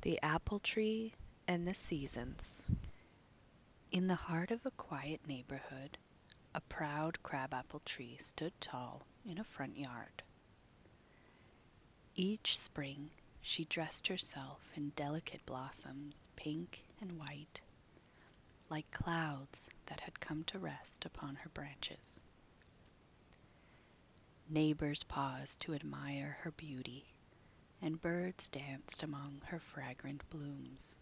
The Apple Tree and the Seasons. In the heart of a quiet neighborhood, a proud crabapple tree stood tall in a front yard. Each spring she dressed herself in delicate blossoms, pink and white, like clouds that had come to rest upon her branches. Neighbors paused to admire her beauty, and birds danced among her fragrant blooms.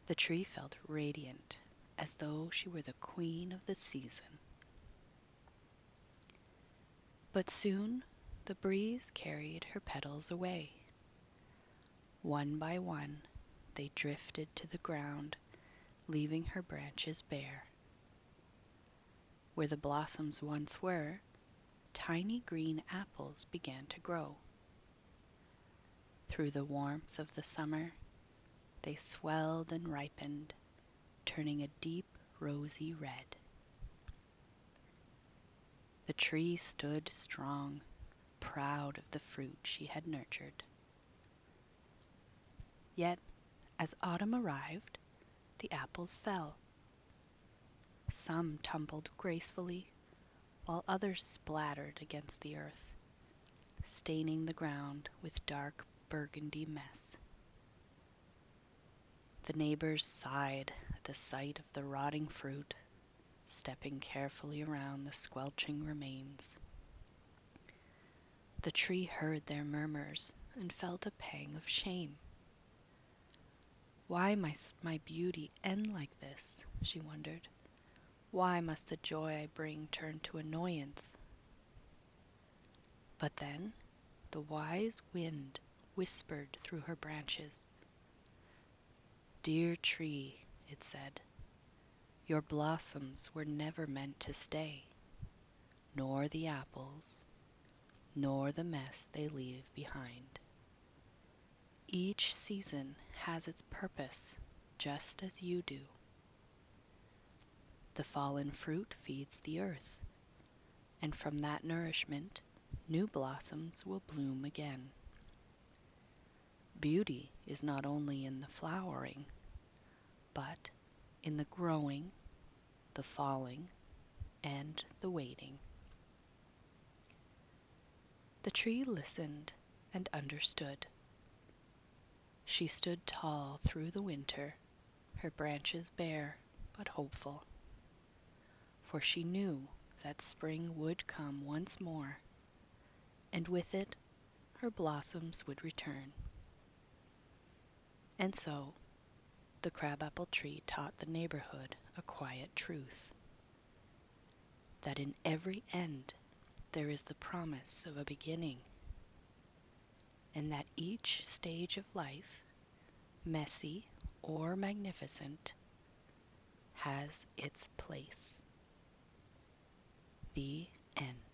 The tree felt radiant, as though she were the queen of the season. But soon the breeze carried her petals away. One by one they drifted to the ground, leaving her branches bare. Where the blossoms once were, tiny green apples began to grow. Through the warmth of the summer, they swelled and ripened, turning a deep rosy red. The tree stood strong, proud of the fruit she had nurtured. Yet, as autumn arrived, the apples fell. Some tumbled gracefully, while others splattered against the earth, staining the ground with dark burgundy mess. The neighbors sighed at the sight of the rotting fruit, stepping carefully around the squelching remains. The tree heard their murmurs and felt a pang of shame. Why must my beauty end like this? She wondered. Why must the joy I bring turn to annoyance? But then the wise wind whispered through her branches. Dear tree, it said, your blossoms were never meant to stay, nor the apples, nor the mess they leave behind. Each season has its purpose, just as you do. The fallen fruit feeds the earth, and from that nourishment, new blossoms will bloom again. Beauty is not only in the flowering, but in the growing, the falling, and the waiting. The tree listened and understood. She stood tall through the winter, her branches bare but hopeful, for she knew that spring would come once more, and with it her blossoms would return. And so the crabapple tree taught the neighborhood a quiet truth, that in every end there is the promise of a beginning, and that each stage of life, messy or magnificent, has its place. The end.